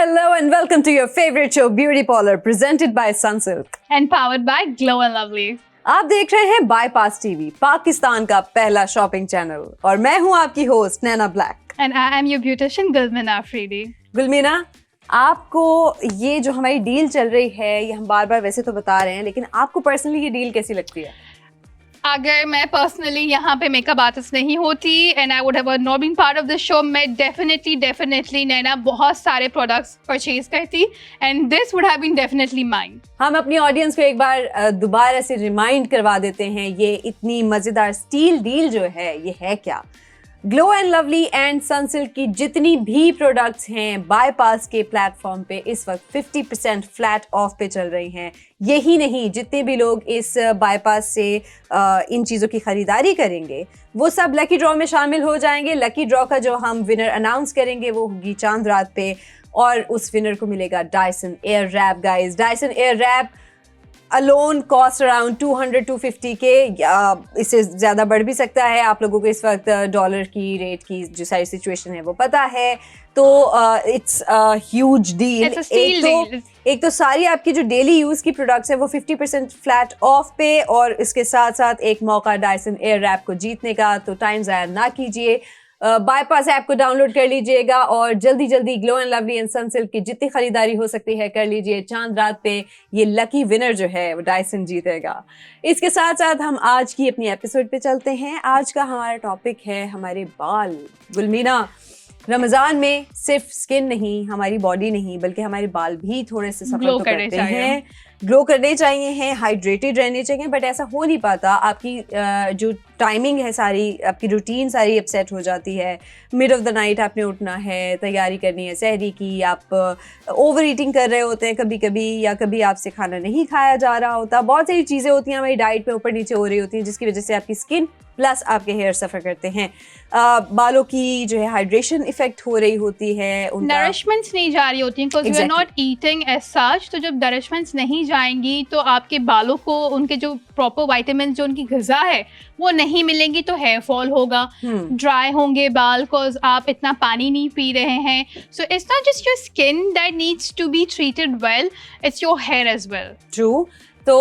Hello and welcome to your favorite show Beauty Parlor presented by Sunsilk and powered by Glow and Lovely. आप देख रहे हैं bypass TV, Pakistan का पहला shopping channel और मैं हूं आपकी host Naina black And I am your beautician Gulmina Afridi. गुलमीना, आपको ये जो हमारी डील चल रही है ये हम बार बार वैसे तो बता रहे हैं, लेकिन आपको पर्सनली ये डील कैसी लगती है? अगर मैं पर्सनली यहाँ पे मेकअप आर्टिस्ट नहीं होती and I would have not been part of the show, मैं डेफिनेटली नैना बहुत सारे प्रोडक्ट्स परचेज करती and this would have been definitely mine. हम अपनी ऑडियंस को एक बार दोबारा से रिमाइंड करवा देते हैं ये इतनी मज़ेदार स्टील डील जो है ये है क्या. Glow and lovely and Sunsilk की जितनी भी प्रोडक्ट्स हैं बाईपास के प्लेटफॉर्म पे इस वक्त 50% फ्लैट ऑफ पे चल रही हैं. यही नहीं, जितने भी लोग इस बाईपास से इन चीज़ों की ख़रीदारी करेंगे वो सब लकी ड्रॉ में शामिल हो जाएंगे. लकी ड्रॉ का जो हम विनर अनाउंस करेंगे वो होगी चांद रात पे और उस विनर को मिलेगा Dyson air wrap. Guys, Dyson air wrap alone cost around 200-250 के, इससे ज़्यादा बढ़ भी सकता है. आप लोगों को इस वक्त डॉलर की रेट की जो सारी सिचुएशन है वो पता है, तो इट्स ह्यूज डील. एक तो सारी आपकी जो डेली यूज़ की प्रोडक्ट्स है वो 50% फ्लैट ऑफ पे और इसके साथ साथ एक मौका डायसन एयर रैप को जीतने का. तो टाइम ज़ाया ना कीजिए, बाईपास ऐप को डाउनलोड कर लीजिएगा और जल्दी glow and lovely and Sunsilk की जितनी खरीदारी हो सकती है कर लीजिए. चांद रात पे ये लकी विनर जो है वो डायसन जीतेगा. इसके साथ साथ हम आज की अपनी एपिसोड पे चलते हैं. आज का हमारा टॉपिक है हमारे बाल. गुलमीना, रमज़ान में सिर्फ स्किन नहीं, हमारी बॉडी नहीं, बल्कि हमारे बाल भी थोड़े से सफर तो करते हैं, ग्लो करने चाहिए हैं, हाइड्रेटेड रहने चाहिए, बट ऐसा हो नहीं पाता. आपकी जो टाइमिंग है सारी, आपकी रूटीन सारी अपसेट हो जाती है. मिड ऑफ द नाइट आपने उठना है, तैयारी करनी है सहरी की, आप ओवर ईटिंग कर रहे होते हैं कभी कभी, या कभी आपसे खाना नहीं खाया जा रहा होता. बहुत सारी चीज़ें होती हैं हमारी डाइट में ऊपर नीचे हो रही होती हैं जिसकी वजह से आपकी स्किन प्लस आपके हेयर सफ़र करते हैं. बालों की जो है हाइड्रेशन इफेक्ट हो रही होती है, नरिशमेंट्स नहीं जा रही होती हैं because we are not eating as such. तो जब नरिशमेंट्स नहीं जाएंगी तो आपके बालों को उनके जो प्रॉपर विटामिन जो उनकी ग़िज़ा है वो नहीं मिलेंगी, तो हेयर फॉल होगा, ड्राई होंगे बाल बिकॉज आप इतना पानी नहीं पी रहे हैं. So it's not just your skin that needs to be treated well, it's your hair as well. True. तो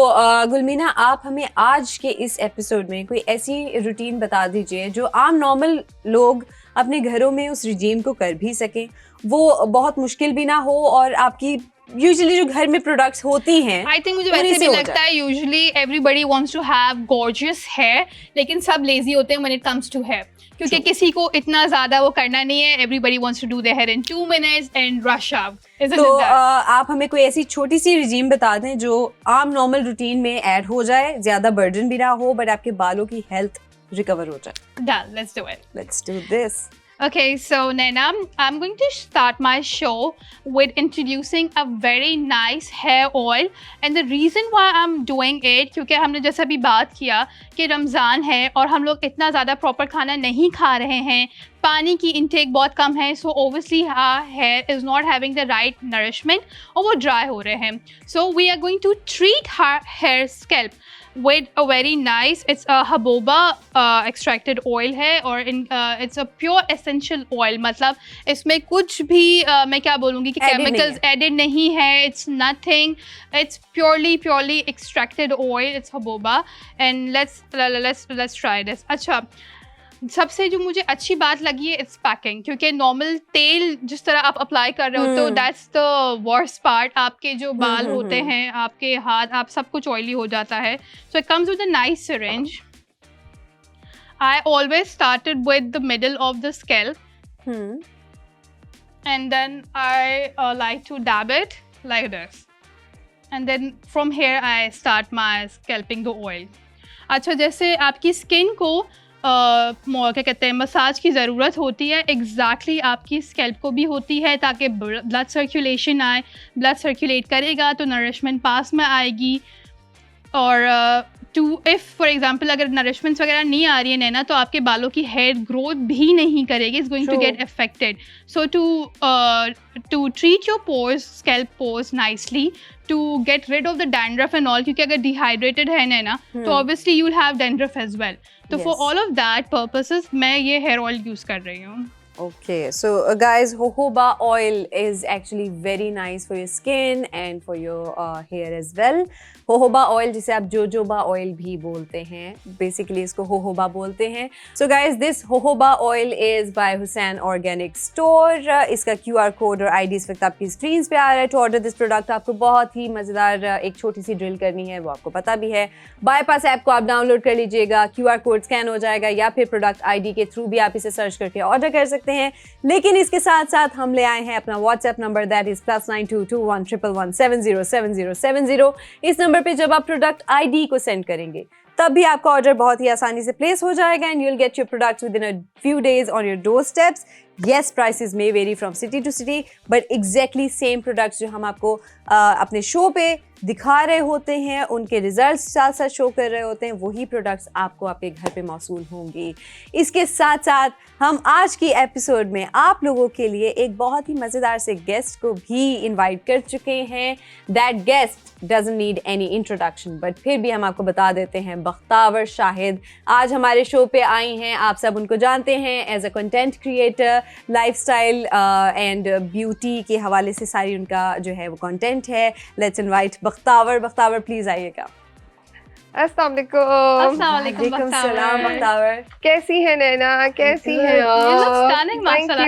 गुलमीना, आप हमें आज के इस एपिसोड में कोई ऐसी रूटीन बता दीजिए जो आम नॉर्मल लोग अपने घरों में उस रिजीम को कर भी सकें, वो बहुत मुश्किल भी ना हो और आपकी यूजुअली जो घर में प्रोडक्ट्स होती हैं, आई थिंक मुझे वैसे भी लगता है usually everybody wants to have gorgeous hair, लेकिन सब लेजी होते हैं when it comes to hair, क्योंकि किसी को इतना ज़्यादा वो करना नहीं है. Everybody wants to do their hair in 2 minutes and rush out. तो आप हमें कोई ऐसी छोटी सी रिजीम बता दें जो आम नॉर्मल रूटीन में ऐड हो जाए, ज़्यादा बर्डन भी ना हो, बट आपके बालों की हेल्थ रिकवर हो जाए. Done, let's do it. Let's do this. Okay, so Naina, I'm going to start my show with introducing a very nice hair oil, and the reason why I'm doing it क्योंकि हमने जैसा भी बात किया कि रमज़ान है और हम लोग इतना ज़्यादा प्रॉपर खाना नहीं खा रहे हैं, पानी की इंटेक बहुत कम है, so obviously hair is not having the right nourishment और वो ड्राई हो रहे हैं. So we are going to treat hair scalp with a very nice, it's a haboba extracted oil है और it's a pure essential oil. मतलब इसमें कुछ भी मैं क्या बोलूँगी कि chemicals added नहीं है. It's nothing, it's purely extracted oil. It's haboba and let's try this. अच्छा, सबसे जो मुझे अच्छी बात लगी है इट्स पैकिंग, क्योंकि नॉर्मल तेल जिस तरह आप अप्लाई कर रहे होते हो दैट्स द वर्स्ट पार्ट. आपके जो बाल होते हैं, आपके हाथ, आप सब कुछ ऑयली हो जाता है. So it comes with a nice syringe. I always started with the middle of the scalp and then I like to dab it like this and then from here I start my scalping the oil. अच्छा, जैसे आपकी skin को क्या कहते हैं massage की ज़रूरत होती है, एग्जैक्टली आपकी स्कैल्प को भी होती है, ताकि ब्लड सर्कुलेशन आए. ब्लड सर्कुलेट करेगा तो नरिशमेंट पास में आएगी. और इफ़ फॉर एग्जांपल अगर नरिशमेंट्स वगैरह नहीं आ रही है नैना, तो आपके बालों की हेयर ग्रोथ भी नहीं करेगी, it's going to get affected. So to treat your pores, scalp pores nicely, to get rid of the dandruff and all, क्योंकि अगर dehydrated है ना तो obviously you will have dandruff as well. तो for all of that purposes मैं ये hair oil use कर रही हूँ. Okay, so guys, jojoba oil is actually very nice for your skin and for your hair as well. Jojoba oil जिसे आप jojoba oil भी बोलते हैं, basically इसको jojoba बोलते हैं. So guys, this jojoba oil is by Hussain Organic Store. इसका QR code और ID इस वक्त आपकी स्क्रीन पे आ रहा है. To order this product आपको बहुत ही मज़ेदार एक छोटी सी ड्रिल करनी है, वो आपको पता भी है. बाईपास ऐप को आप डाउनलोड कर लीजिएगा, QR कोड स्कैन हो जाएगा या फिर प्रोडक्ट ID के थ्रू भी आप इसे सर्च करके ऑर्डर कर सकते हैं. लेकिन इसके साथ साथ हम ले आए हैं अपना व्हाट्सएप नंबर, दैट इज +922111707070. इस नंबर पे जब आप प्रोडक्ट ID को सेंड करेंगे तब भी आपका ऑर्डर बहुत ही आसानी से प्लेस हो जाएगा and you will get your products with in a few days on your door steps. Yes, prices may vary from city to city, but exactly same products जो हम आपको अपने शो पे दिखा रहे होते हैं, उनके रिजल्ट्स साथ साथ शो कर रहे होते हैं, वही प्रोडक्ट्स आपको आपके घर पे मौसूल होंगी. इसके साथ साथ हम आज की एपिसोड में आप लोगों के लिए एक बहुत ही मज़ेदार से गेस्ट को भी इनवाइट कर चुके हैं. That guest doesn't need any introduction, but फिर भी हम आपको बता देते हैं, बख्तावर शाहिद आज हमारे शो पे आई हैं. आप सब उनको जानते हैं as a content creator, lifestyle and beauty के हवाले से सारी उनका जो है वो कंटेंट है. Let's invite Bakhtawar. Bakhtawar please आइएगा. अस्सलाम वालेकुम बख्तावर. कैसी है नैना, कैसी है You look stunning, mashallah,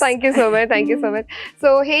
Thank you so much, thank you so much. So hey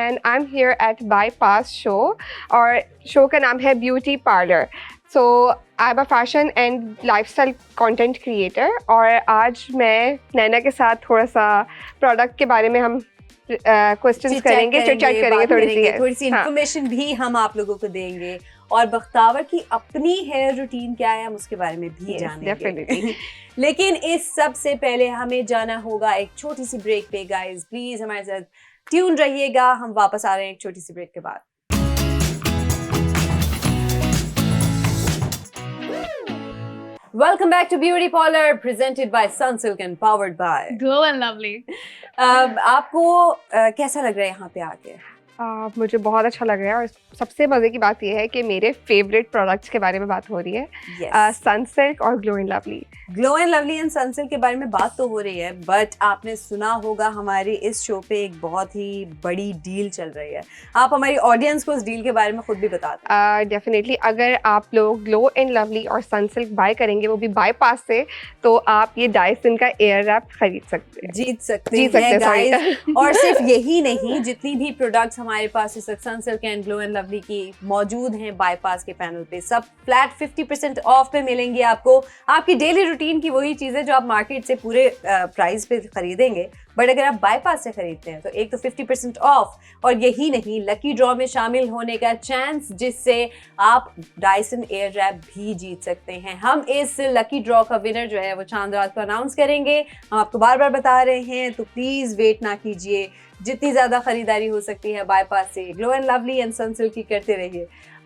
and I'm here at Bypass Show और शो का नाम है Beauty Parlor. So I'm a fashion and lifestyle content creator और आज मैं नैना के साथ थोड़ा सा प्रोडक्ट के बारे में हम क्वेश्चंस करेंगे, चिट चैट करेंगे, थोड़ी सी इंफॉर्मेशन भी हम आप लोगों को देंगे और बख्तावर की अपनी हेयर रूटीन क्या है हम उसके बारे में भी जानेंगे. लेकिन इस सब से पहले हमें जाना होगा एक छोटी सी ब्रेक पे. गाइस प्लीज हमारे साथ ट्यून रहिएगा, हम वापस आ रहे हैं एक छोटी सी ब्रेक के बाद. Welcome back to Beauty Parlor, presented by Sunsilk and powered by Glow and Lovely. आपको कैसा लग रहा है यहाँ पे आके? मुझे बहुत अच्छा लग रहा है और सबसे मज़े की बात यह है कि मेरे फेवरेट प्रोडक्ट्स के बारे में बात हो रही है. सनसिल्क और glow and lovely. Glow and lovely and Sunsilk के बारे में बात तो हो रही है, बट आपने सुना होगा हमारे इस शो पे एक बहुत ही बड़ी डील चल रही है. आप हमारी ऑडियंस को इस डील के बारे में खुद भी बता दें. डेफिनेटली अगर आप लोग ग्लो एंड लवली और सनसिल्क बाय करेंगे, वो भी बाईपास से, तो आप ये डायसन का एयर रैप खरीद सकते हैं, जीत सकते हैं गाइस. और सिर्फ यही नहीं, जितनी भी प्रोडक्ट्स हमारे पास इस Sunsilk and glow and lovely की मौजूद हैं बाईपास के पैनल पे, सब फ्लैट 50% ऑफ पे मिलेंगी आपको. आपकी डेली रूटीन की वही चीज़ें जो आप मार्केट से पूरे प्राइस पे खरीदेंगे, बट अगर आप बाईपास से खरीदते हैं तो एक तो 50% ऑफ, और यही नहीं, लकी ड्रॉ में शामिल होने का चांस, जिससे आप डायसन एयर रैप भी जीत सकते हैं. हम इस लकी ड्रॉ का विनर जो है वो चांद रात को अनाउंस करेंगे. हम आपको बार बार बता रहे हैं, तो प्लीज़ वेट ना कीजिए. जितनी ज़्यादा खरीदारी हो सकती है बाईपास से glow and lovely and Sunsilk की करते रहिए.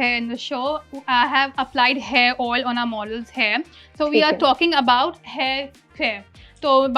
here in the show, I have applied hair oil on our model's hair. So we are talking about hair care. So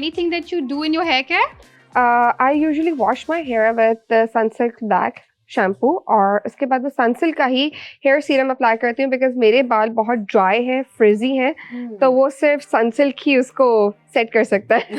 anything that you do in your hair care? I usually wash my hair with the Sunsilk Black shampoo और उसके बाद मैं Sunsilk का ही hair serum apply करती हूँ, because मेरे बाल बहुत ड्राई हैं, फ्रिजी हैं, तो वो सिर्फ सनसिल्क ही उसको सेट कर सकता है.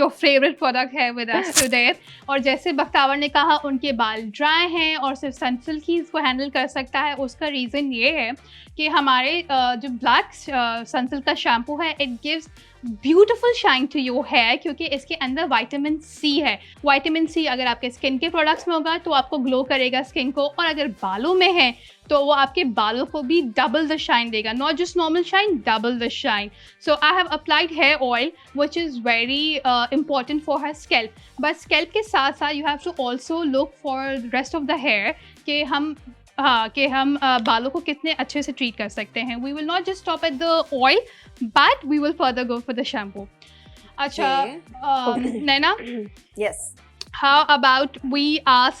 your favorite product here with us today. और जैसे बख्तावर ने कहा उनके बाल ड्राई हैं और सिर्फ सनसिल्क ही इसको हैंडल कर सकता है, उसका रीज़न ये है कि हमारे जो ब्लैक सनसिल्क का शैम्पू है, it gives beautiful shine to your hair, क्योंकि इसके अंदर विटामिन सी है. विटामिन सी अगर आपके स्किन के प्रोडक्ट्स में होगा तो आपको ग्लो करेगा स्किन को, और अगर बालों में है तो वो आपके बालों को भी डबल द शाइन देगा, not just normal shine, double the shine. So I have applied hair oil which is very important for हर स्कैल्प, बट स्कैल्प के साथ साथ you have to also look for the rest of the hair कि हम बालों को कितने अच्छे से ट्रीट कर सकते हैं. We will not just stop at the oil, but we will further go for the shampoo. अच्छा Naina, yes, how about we ask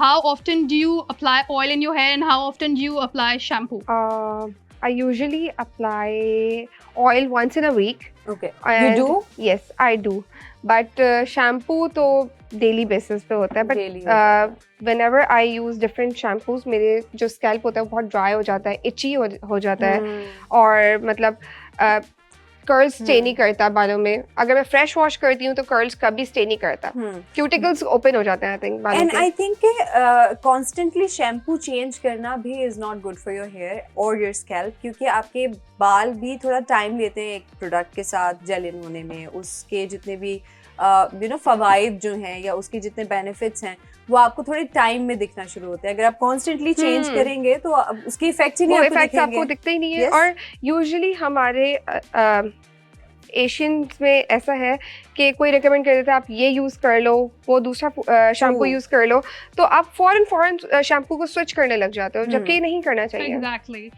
how often do you apply oil in your hair and how often do you apply shampoo? I usually apply oil once in a week. Okay. And You do? Yes, I do. But shampoo तो daily basis पे होता है. But Daily होता whenever I use different shampoos, मेरे जो scalp होता है वो बहुत dry हो जाता है, itchy हो जाता है. और मतलब कर्ल्स स्टे नहीं करता बालों में. अगर मैं फ्रेश वॉश करती हूँ तो कर्ल्स कभी स्टे नहीं करता. क्यूटिकल्स ओपन हो जाते हैं आई थिंक बालों एंड के. I think constantly shampoo change करना भी is not good for your hair और योर स्कैल्प, क्योंकि आपके बाल भी थोड़ा टाइम लेते हैं एक प्रोडक्ट के साथ जेल इन होने में. उसके जितने भी यू नो फवाइद जो हैं या उसके जितने बेनिफिट्स हैं वो आपको थोड़े टाइम में दिखना शुरू होते हैं. अगर आप कॉन्स्टेंटली चेंज करेंगे तो उसके इफेक्ट्स ही नहीं वो आपको इफेक्ट्स दिखेंगे. आपको दिखते ही नहीं है. Yes. और यूजुअली हमारे एशियंस में ऐसा है कि कोई रिकमेंड कर देता है आप ये यूज़ कर लो, वो दूसरा शैम्पू True. यूज़ कर लो, तो आप फौरन शैम्पू को स्विच करने लग जाते हो, जबकि ये नहीं करना चाहिए. एग्जैक्टली.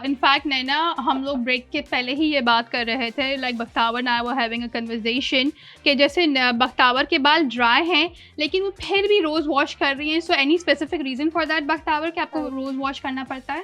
इनफैक्ट नैना, हम लोग ब्रेक के पहले ही ये बात कर रहे थे, like Bakhtawar and I were having a conversation कि जैसे बख्तावर के बाल ड्राई हैं लेकिन वो फिर भी रोज़ वॉश कर रही हैं. So any specific reason for that Bakhtawar कि आपको रोज़ वॉश करना पड़ता है?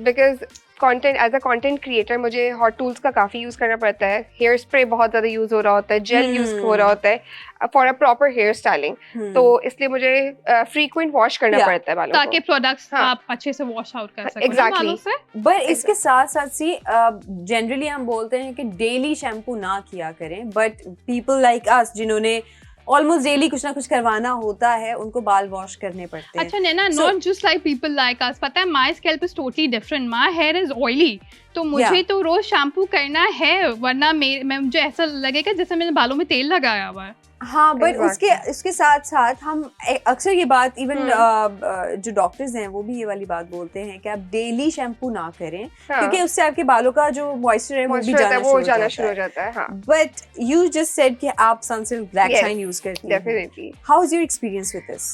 Because content as a content creator मुझे हॉट टूल्स का काफ़ी यूज़ करना पड़ता है. हेयर स्प्रे बहुत ज़्यादा यूज़ हो रहा होता है, जेल यूज़ हो रहा होता है for a proper hair styling. तो इसलिए मुझे फ्रीक्वेंट वॉश करना Yeah. पड़ता है बालों ताकि को. प्रोडक्ट्स हाँ. आप अच्छे से वॉश आउट कर सकें Exactly. बालों से. बट इसके साथ साथ सी जनरली हम बोलते हैं कि डेली शैम्पू ना किया करें, बट पीपल लाइक अस जिन्होंने ऑलमोस्ट डेली कुछ ना कुछ करवाना होता है उनको बाल वॉश करने पड़ते हैं. अच्छा नैना, So- not just like people like us. पता है my scalp is totally different. My here is oily, तो मुझे Yeah. तो रोज शैम्पू करना है, वरना मुझे ऐसा लगेगा जैसे मैंने बालों में तेल लगाया हुआ है. हाँ, बट Exactly. उसके साथ साथ हम अक्सर ये बात इवन जो डॉक्टर्स हैं वो भी ये वाली बात बोलते हैं कि आप डेली शैम्पू ना करें, हाँ. क्योंकि उससे आपके बालों का जो मॉइस्चर है वो भी Moisture रहता है, वो जाना जाना शुरू हो शुरू हो जाता जाता है. हाँ, है. बट यू जस्ट सेड कि आप Sunsilk black Yes, shine use करती हैं. Definitely. How is your experience with this?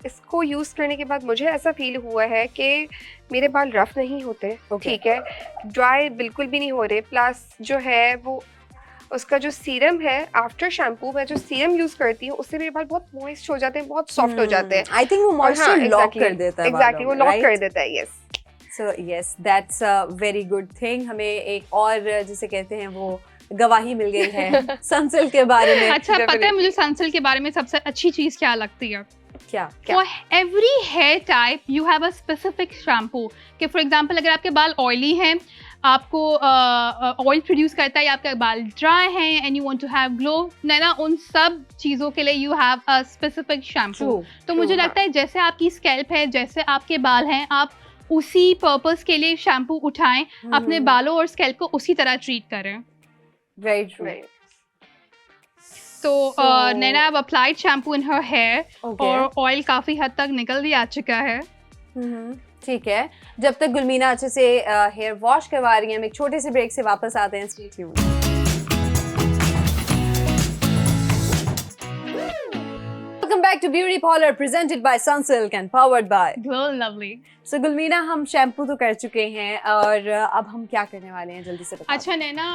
इसको यूज़ करने के बाद मुझे ऐसा फील हुआ है कि मेरे बाल रफ नहीं होते. Okay. ठीक है, ड्राई बिल्कुल भी नहीं हो रहे. प्लस जो है वो उसका जो सीरम है आफ्टर शैम्पू, मैं जो सीरम यूज़ करती हूँ उससे मेरे बाल बहुत मॉइस्ट हो जाते हैं, बहुत सॉफ्ट हो जाते हैं. आई थिंक वो और मॉइस्चर लॉक कर देता है. एग्जैक्टली, वो लॉक कर देता है. Yes. So yes, that's a very good thing. हमें एक और जिसे कहते हैं वो गवाही मिल गई है सनसिल्क के बारे में. अच्छा, पता है Definitely. मुझे सनसिल्क के बारे में सबसे अच्छी चीज क्या लगती है? क्या? For every hair type you have a specific shampoo. कि फॉर एग्जांपल अगर आपके बाल ऑयली हैं, आपको ऑयल प्रोड्यूस करता है, या आपके बाल ड्राई हैं and you want to have glow, ना उन सब चीज़ों के लिए you have a specific shampoo. True. तो मुझे True, लगता है जैसे आपकी स्कैल्प है, जैसे आपके बाल हैं, आप उसी पर्पस के लिए शैम्पू उठाएं, अपने बालों और स्कैल्प को उसी तरह ट्रीट करें. Very true. Right. तो So- नैना अब applied shampoo in her hair Okay. और ऑयल काफ़ी हद तक निकल भी आ चुका है. ठीक है, जब तक गुलमीना अच्छे से हेयर वॉश करवा रही हैं, हम एक छोटे से ब्रेक से वापस आते हैं. Stay tuned. Welcome back to Beauty Parlor, presented by Sunsilk and powered by. Glow lovely. So गुलमीना, हम शैम्पू तो कर चुके हैं और अब हम क्या करने वाले हैं, जल्दी से बताओ. अच्छा नैना,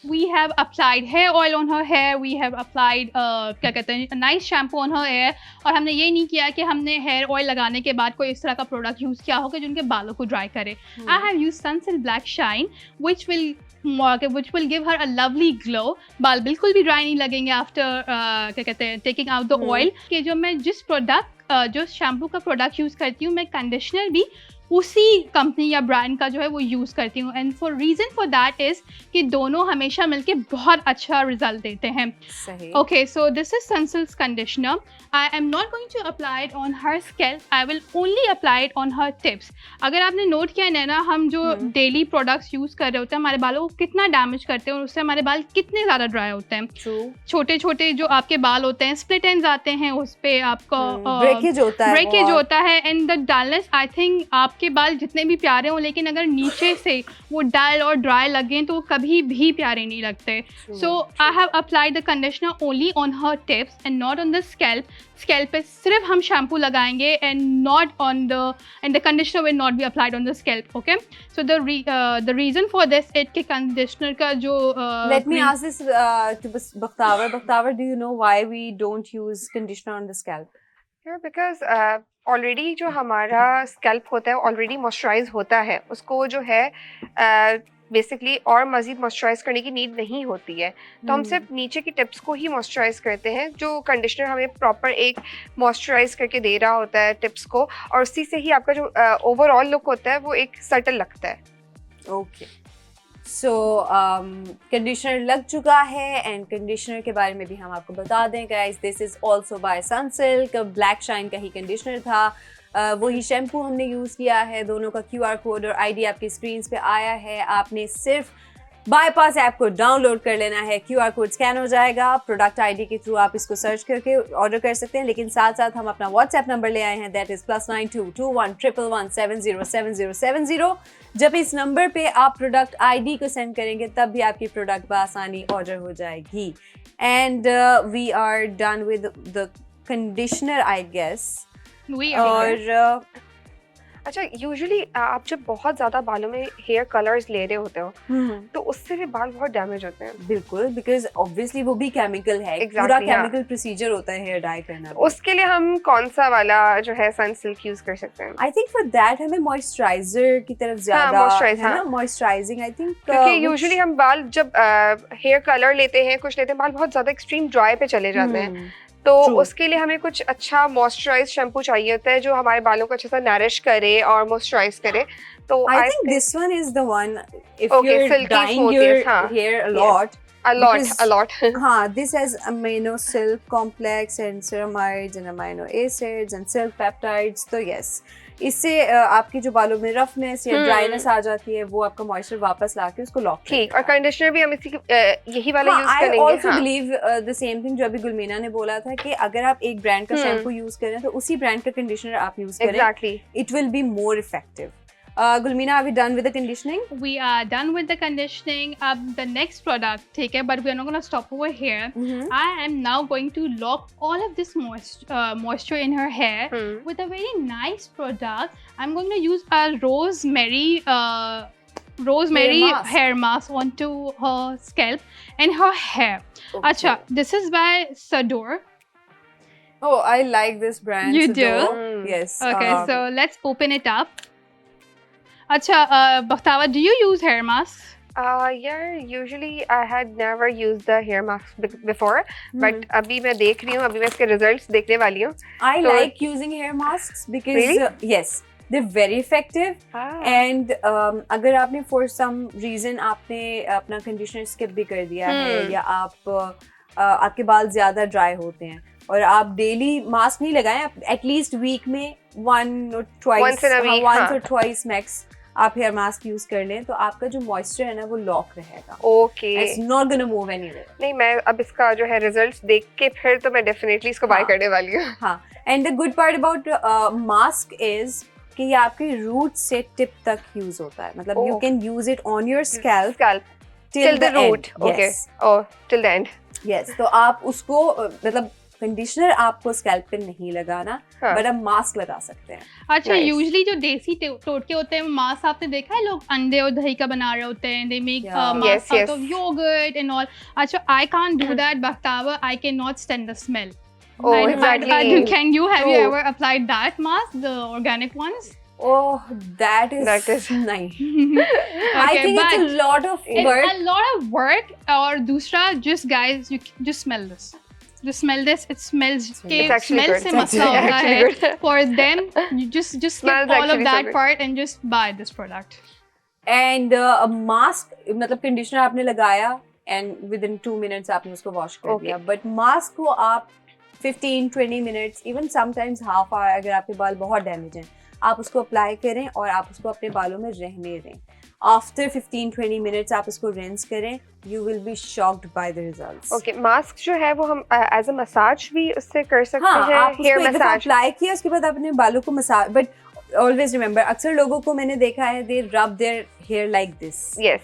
we have applied hair oil on her hair, we have applied क्या कहते हैं nice shampoo on her hair, और हमने ये नहीं किया कि हमने हेयर ऑयल लगाने के बाद कोई इस तरह का प्रोडक्ट यूज़ किया हो कि जो उनके बालों को ड्राई करे. I have used Sunsilk Black Shine which will give her a lovely glow. बाल बिल्कुल भी ड्राई नहीं लगेंगे आफ्टर क्या कहते हैं टेकिंग आउट द ऑयल. कि जो मैं जिस प्रोडक्ट जो शैम्पू का प्रोडक्ट यूज़ करती हूँ, मैं कंडीशनर भी उसी कंपनी या ब्रांड का जो है वो यूज़ करती हूँ. And for reason for that is कि दोनों हमेशा मिलके बहुत अच्छा रिजल्ट देते हैं. सही. Okay, so this is Sunsilk's conditioner. I am not going to apply it on her scalp. I will only apply it on her tips. अगर आपने नोट किया है ना, हम जो डेली प्रोडक्ट्स यूज़ कर रहे होते हैं, हमारे बालों को कितना डैमेज करते हैं और उससे हमारे बाल कितने ज़्यादा ड्राई होते हैं. True. छोटे छोटे जो आपके बाल होते हैं, स्प्लिट एंड्स आते हैं, उस पर आपका ब्रेकेज होता है. ब्रेकेज बहुत. होता है. And the dullness, I think आपके बाल जितने भी प्यारे हों, लेकिन अगर नीचे से वो डल और ड्राई लगें तो वो कभी भी प्यारे नहीं लगते. So I have applied the conditioner only on her tips and not on the scalp. Scalp पे सिर्फ हम शैम्पू लगाएंगे and not on the the conditioner will not be applied on the scalp. Okay, so the reason for this it के conditioner का जो Let me ask this to Bhaktawar. Bhaktawar, do you know why we don't use conditioner on the scalp? Yeah, because already जो हमारा scalp होता है already moisturise होता है, उसको जो है बेसिकली और मज़ीद मॉइस्चराइज करने की नीड नहीं होती है। तो हम सिर्फ नीचे की टिप्स को ही मॉइस्चराइज करते हैं, जो कंडीशनर हमें प्रॉपर एक मॉइस्चराइज करके दे रहा होता है टिप्स को, और उसी से ही आपका जो ओवरऑल लुक होता है वो एक सटल लगता है। ओके, सो कंडीशनर लग चुका है, एंड कंडीशनर के बारे में भी हम आपको बता दें guys, this is also by Sunsilk, black shine का ही कंडीशनर था। वही शैम्पू हमने यूज़ किया है, दोनों का QR कोड और ID आपकी स्क्रीन पे आया है। आपने सिर्फ बाईपास ऐप को डाउनलोड कर लेना है, QR कोड स्कैन हो जाएगा, प्रोडक्ट ID के थ्रू आप इसको सर्च करके ऑर्डर कर सकते हैं। लेकिन साथ साथ हम अपना WhatsApp नंबर ले आए हैं, दैट इज़ +922111707070। जब इस नंबर पे आप प्रोडक्ट ID को सेंड करेंगे तब भी आपकी प्रोडक्ट बआसानी ऑर्डर हो जाएगी। And we are done with the conditioner I guess. We are. और अच्छा, यूजुअली आप जब बहुत ज़्यादा बालों में हेयर कलर्स ले रहे होते हो तो उससे भी बाल बहुत डैमेज होते हैं। बिल्कुल, बिकॉज ऑब्वियसली वो भी केमिकल है, Exactly, पूरा हाँ। केमिकल प्रोसीजर होता है हेयर डाई करना। उसके लिए हम कौन सा वाला जो है सनसिल्क यूज कर सकते हैं? आई थिंक फॉर दैट हमें मॉइस्चराइजर की तरफ ज्यादा moisturize, है ना, हाँ। मॉइस्चराइजिंग आई थिंक, क्योंकि यूजुअली हम बाल जब हेयर कलर लेते हैं, कुछ लेते हैं, बाल बहुत ज़्यादा एक्सट्रीम ड्राई पे चले जाते हैं, तो True. उसके लिए हमें कुछ अच्छा मॉइस्चराइज शैम्पू चाहिए होता है जो हमारे बालों को अच्छे से नरिश करे और मॉइस्चराइज करे। तो I think this one is the one if Okay, you're silky, dyeing smooth, your yes, हाँ. hair a Yes. lot. a lot हाँ, this has amino silk complex and ceramides and amino acids and silk peptides. तो yes, इससे आपकी जो बालों में roughness या dryness आ जाती है वो आपका मॉइस्चर वापस लाके उसको लॉक ठीक। और कंडीशनर भी हम इसी यही वाला यूज आई करेंगे। ऑल्सो हाँ। बिलीव द सेम थिंग जो अभी गुलमीना ने बोला था कि अगर आप एक ब्रांड का शैम्पू यूज करें तो उसी ब्रांड का कंडीशनर आप यूज करें, Exactly. It will be more effective. Gulmeena, are we done with the conditioning? We are done with the conditioning. The next product, ठीक है, but we are not going to stop over here. I am now going to lock all of this moisture in her hair with a very nice product. I'm going to use a rosemary hair mask onto her scalp and her hair. Okay. Acha, this is by Sador. Oh, I like this brand. You do? Yes. Okay, so let's open it up. Acha, Bakhtawa, do you use hair masks? Yeah, usually I had never used the hair mask before, but अभी मैं देख रही हूँ, अभी मैं इसके results देखने वाली हूँ। I like using hair masks because Really? Yes, they're very effective. And अगर आपने for some reason आपने अपना conditioner skip भी कर दिया है या आपके बाल ज़्यादा dry होते हैं और आप डेली मास्क नहीं लगाएं, आप एटलीस्ट वीक में once or twice max आप हेयर मास्क यूज कर लें तो आपका जो मॉइस्चर है ना वो लॉक रहेगा। Okay, it's not gonna move anywhere. नहीं, मैं अब इसका जो है रिजल्ट्स देख के फिर तो मैं डेफिनेटली इसको बाय करने वाली हूँ। हाँ, and the good part about mask is कि ये आपके रूट से टिप तक यूज होता है, मतलब you can use it on your scalp till the root. Okay. Oh, till the end. Yes, तो आप उसको मतलब कंडीशनर आपको स्कैल्प पे नहीं लगाना, बट आप मास्क लगा सकते हैं। अच्छा, यूजुअली जो देसी टोटके होते हैं मास्क आपने देखा है, लोग अंडे और दही का बना रहे होते हैं, they make mask out of yogurt and all. अच्छा, I can't do that Bakhtawa, I cannot stand the smell. Oh, exactly. Can you have you True. ever applied that mask, the organic ones? Oh, that is nice. I Okay, think it's a lot of It's work. a lot of work. और दूसरा, just guys, you just smell this. Just smell this. It smells. It's actually smell good. से It's मसला होता actually है. good. For them, you just skip Smells all of actually so that good. part and just buy this product. And mask मतलब conditioner आपने लगाया and within 2 minutes आपने उसको wash कर दिया, बट मास्क को आप 15-20 minutes, even sometimes half hour, अगर आपके बाल बहुत डैमेज हैं आप उसको अप्लाई करें और आप उसको अपने बालों में रहने दें। आफ्टर 15-20 minutes आप उसको रिंस करें, you will be shocked by the results. Okay, mask जो है वो हम एज अ मसाज भी उससे कर सकते हाँ, हैं। आप हेयर उसको एक दफा मसाज अप्लाई किया उसके बाद अपने बालों को मसाज, बट ऑलवेज रिमेंबर, अक्सर लोगों को मैंने देखा है they rub their hair like this. Yes,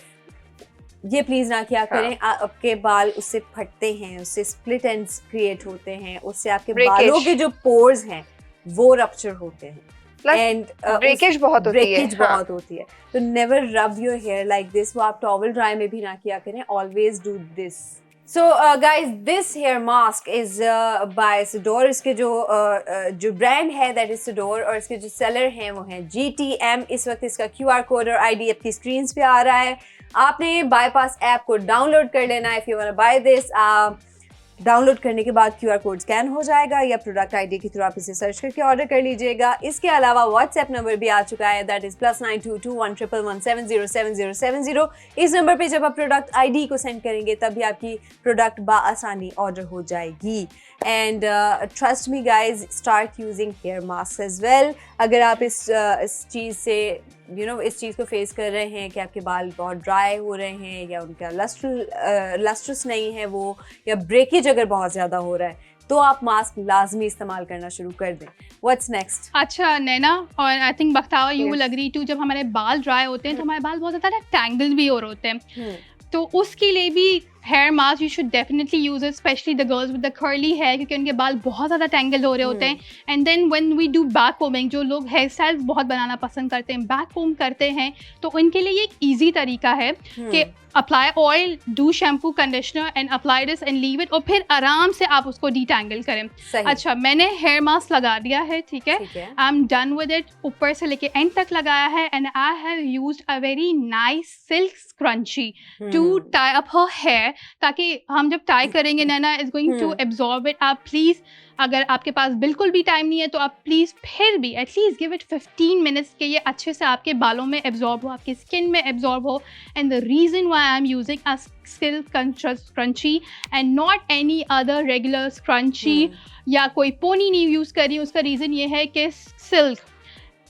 ये प्लीज ना किया करें। आपके बाल उससे फटते हैं, उससे स्प्लिट एंड्स क्रिएट होते हैं, उससे आपके Breakage. बालों के जो पोर्स हैं वो रप्चर होते हैं एंड ब्रेकेज बहुत होती है। ब्रेकेज बहुत होती है। तो never rub your hair like this. वो आप टॉवल ड्राई में भी ना किया करें, always do this So guys, this hair mask is by Sidor. इसके जो ब्रांड है that is Sidor, और इसके जो सेलर हैं वो हैं GTM. इस वक्त इसका QR कोड और ID आपकी स्क्रीन पे आ रहा है. आपने बाईपास ऐप को डाउनलोड कर लेना है. If you want to buy this, download करने के बाद QR कोड स्कैन हो जाएगा या प्रोडक्ट ID के थ्रू आप इसे सर्च करके ऑर्डर कर लीजिएगा. इसके अलावा व्हाट्सएप नंबर भी आ चुका है, दैट इज +922111707070. इस नंबर पे जब आप प्रोडक्ट ID को सेंड करेंगे तभी आपकी प्रोडक्ट बाआसानी ऑर्डर हो जाएगी. And trust me guys, start using hair mask as well. अगर आप इस चीज़ से इस चीज़ को फेस कर रहे हैं कि आपके बाल बहुत ड्राई हो रहे हैं या उनका लस्ट्रस नहीं है वो, या ब्रेकेज अगर बहुत ज़्यादा हो रहा है, तो आप मास्क लाजमी इस्तेमाल करना शुरू कर दें. What's next? अच्छा नैना, और I think Bakhtawar you will agree too, जब हमारे बाल ड्राई होते हैं तो हमारे बाल बहुत ज़्यादा टैंगल भी हो रहे होते हैं. तो उसके लिए भी hair mask you should definitely use it, especially the girls with the curly hair, क्योंकि उनके बाल बहुत ज़्यादा टैंगल हो रहे होते हैं. And then when we do back combing, जो लोग हेयर स्टाइल्स बहुत बनाना पसंद करते हैं, बैक कोम करते हैं, तो उनके लिए ये एक ईजी तरीका है कि apply oil, do shampoo, conditioner and apply this and leave it, और फिर आराम से आप उसको डीटैंगल करें. अच्छा, मैंने हेयर मास्क लगा दिया है, ठीक है, I am done with it. ऊपर से लेके एंड तक लगाया है. And I have used a very nice silk scrunchie to tie up her hair, ताकि हम जब टाई करेंगे Naina is going to absorb it. आप प्लीज़, अगर आपके पास बिल्कुल भी टाइम नहीं है तो आप प्लीज़ फिर भी एटलीस्ट गिव इट 15 मिनट्स के ये अच्छे से आपके बालों में एब्जॉर्ब हो, आपकी स्किन में एब्जॉर्ब हो. And the reason why I am using a silk scrunchie and not any other regular scrunchie या कोई पोनी नहीं यूज़ करी, उसका रीज़न ये है कि silk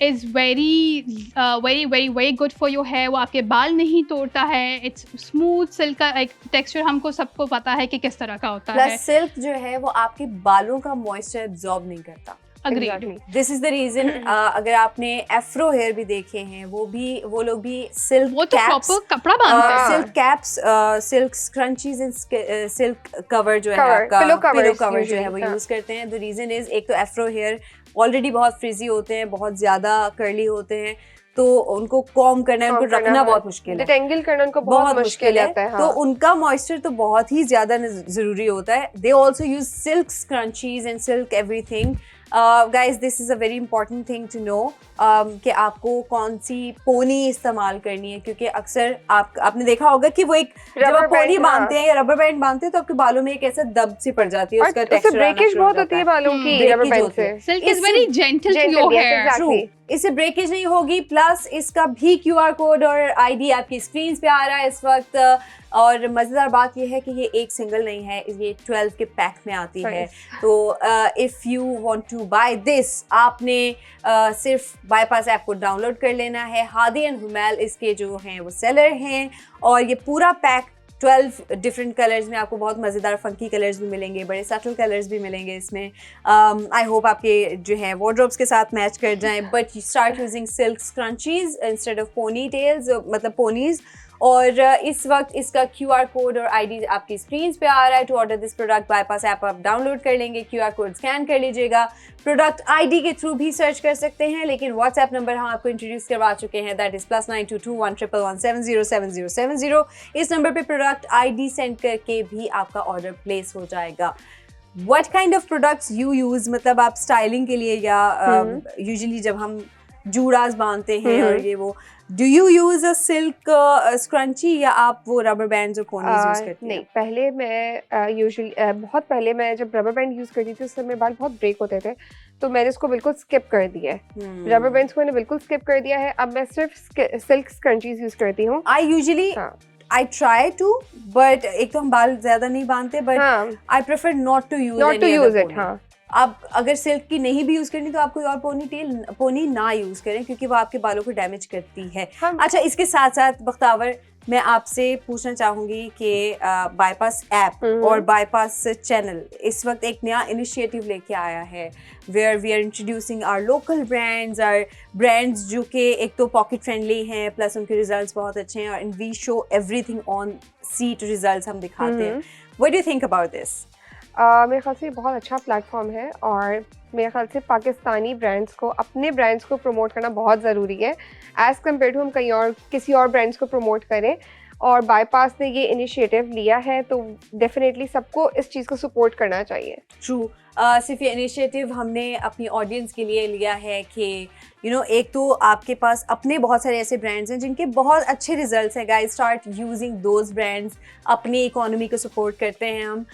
is very good for your hair. वो आपके बाल नहीं तोड़ता है. It's smooth. सिल्क का एक टेक्सचर हमको सबको पता है कि किस तरह का होता है. प्लस सिल्क जो है वो आपके बालों का मॉइस्चर एब्जॉर्ब नहीं करता. Agreed. This is the reason. अगर आपने एफ्रो हेयर भी देखे हैं, वो लोग भी सिल्क, वो तो प्रॉपर कपड़ा बांधते हैं. Silk caps, silk scrunchies and silk cover जो है आपका पिलो कवर जो है वो यूज करते हैं. द रीजन इज, एक तो एफ्रो हेयर ऑलरेडी बहुत फ्रिजी होते हैं, बहुत ज्यादा कर्ली होते हैं, तो उनको कॉम करना, उनको रखना बहुत मुश्किल है, डिटेंगल करना उनको बहुत मुश्किल है. तो उनका मॉइस्चर तो बहुत ही ज्यादा जरूरी होता है. They also use silk scrunchies and silk everything. Guys, this is a very important thing to know कि आपको कौन सी पोनी इस्तेमाल करनी है, क्योंकि अक्सर आपने देखा होगा कि वो एक जब आप पोनी बांधते हैं या रबर बैंड बांधते हैं तो आपके बालों में एक ऐसा दब सी पड़ जाती है, उसका टेक्सचर ब्रेकेज बहुत होती है बालों की रबर बैंड से. Silk is very gentle to your hair. इससे ब्रेकेज नहीं होगी. प्लस इसका भी QR कोड और ID आपकी स्क्रीन पे आ रहा है इस वक्त. और मज़ेदार बात यह है कि ये एक सिंगल नहीं है, ये 12 के पैक में आती है. तो if you want to buy this, आपने सिर्फ बाईपास ऐप को डाउनलोड कर लेना है. हादी एंड हुमैल इसके जो हैं वो सेलर हैं, और ये पूरा पैक 12 डिफरेंट कलर्स में आपको बहुत मज़ेदार फंकी कलर्स भी मिलेंगे, बड़े सटल कलर्स भी मिलेंगे इसमें. आई होप आपके जो है वार्डरोब्स के साथ मैच कर जाएं. But start using silk scrunchies instead of ponytails, मतलब पोनीज. और इस वक्त इसका QR कोड और ID आपकी स्क्रीन पे आ रहा है. To order this product, Bypass app आप डाउनलोड कर लेंगे, QR कोड स्कैन कर लीजिएगा, प्रोडक्ट ID के थ्रू भी सर्च कर सकते हैं. लेकिन व्हाट्सएप नंबर हम आपको इंट्रोड्यूस करवा चुके हैं, दैट इज +922111707070. इस नंबर पे प्रोडक्ट ID सेंड करके भी आपका ऑर्डर प्लेस हो जाएगा. What kind of products you use, मतलब आप स्टाइलिंग के लिए या यूजुअली जब हम जूड़ास बांधते हैं और ये वो, do you use a silk scrunchie या आप वो रबर बैंड्स और पोनीज यूज करती हैं? नहीं, पहले मैं यूजुअली बहुत पहले मैं जब रबर बैंड यूज करती थी उस समय बाल बहुत ब्रेक होते थे, तो मैंने इसको बिल्कुल स्किप कर दिया है. रबर बैंड्स को मैंने बिल्कुल स्किप कर दिया है. अब मैं सिर्फ सिल्क स्क्रंचीज यूज करती हूँ. I try to, but एक तो हम बाल ज्यादा नहीं बांधते, but I prefer not to use it. आप अगर सिल्क की नहीं भी यूज करनी तो आप कोई और पोनी ना यूज करें, क्योंकि वो आपके बालों को डैमेज करती है. अच्छा, इसके साथ साथ बख्तावर, मैं आपसे पूछना चाहूंगी कि बाईपास ऐप और बाईपास चैनल इस वक्त एक नया इनिशिएटिव लेके आया है, where we are introducing our local brands जो कि एक तो पॉकेट फ्रेंडली हैं, प्लस उनके रिजल्ट्स बहुत अच्छे हैं, और we show everything on seat results हम दिखाते हैं. What do you think about this? मेरे ख्याल से बहुत अच्छा प्लेटफॉर्म है, और मेरे ख्याल से पाकिस्तानी ब्रांड्स को, अपने ब्रांड्स को प्रमोट करना बहुत ज़रूरी है, एज़ कम्पेयर टू हम कहीं और किसी और ब्रांड्स को प्रमोट करें. और बाईपास ने ये इनिशिएटिव लिया है, तो डेफिनेटली सबको इस चीज़ को सपोर्ट करना चाहिए। ट्रू। सिर्फ ये इनिशिएटिव हमने अपनी ऑडियंस के लिए लिया है कि एक तो आपके पास अपने बहुत सारे ऐसे ब्रांड्स हैं जिनके बहुत अच्छे रिजल्ट्स हैं। Guys, start using those brands, अपनी इकोनॉमी को सपोर्ट करते हैं हम।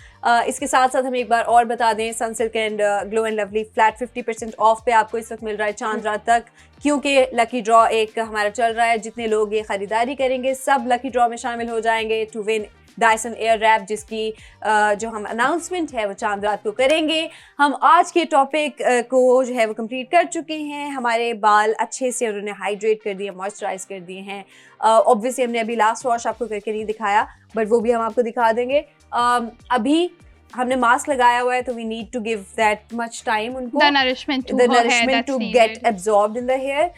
इसके साथ साथ हम एक बार और बता दें, Sunsilk and glow and lovely flat 50% of पे आपको इस वक्त मिल रहा है चांद रात तक, क्योंकि लकी ड्रॉ एक हमारा चल रहा है। जितने लोग ये ख़रीदारी करेंगे सब लकी ड्रॉ में शामिल हो जाएंगे to win Dyson air rap, जिसकी जो हम अनाउंसमेंट है वो चांद रात को करेंगे। हम आज के टॉपिक को जो है वो कंप्लीट कर चुके हैं। हमारे बाल अच्छे से उन्होंने हाइड्रेट कर दिए, मॉइस्चराइज कर दिए हैं। ऑब्वियसली हमने अभी लास्ट वॉश आपको करके नहीं दिखाया, बट वो भी हम आपको दिखा देंगे। अभी हमने मास्क लगाया हुआ है, तो we need to give that much time उनको, The nourishment to get absorbed in the hair.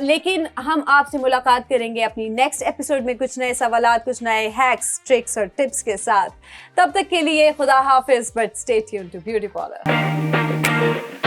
लेकिन हम आपसे मुलाकात करेंगे अपनी नेक्स्ट एपिसोड में कुछ नए सवालात, कुछ नए हैक्स, ट्रिक्स और टिप्स के साथ। तब तक के लिए खुदा हाफिज, but stay tuned to beauty parlour.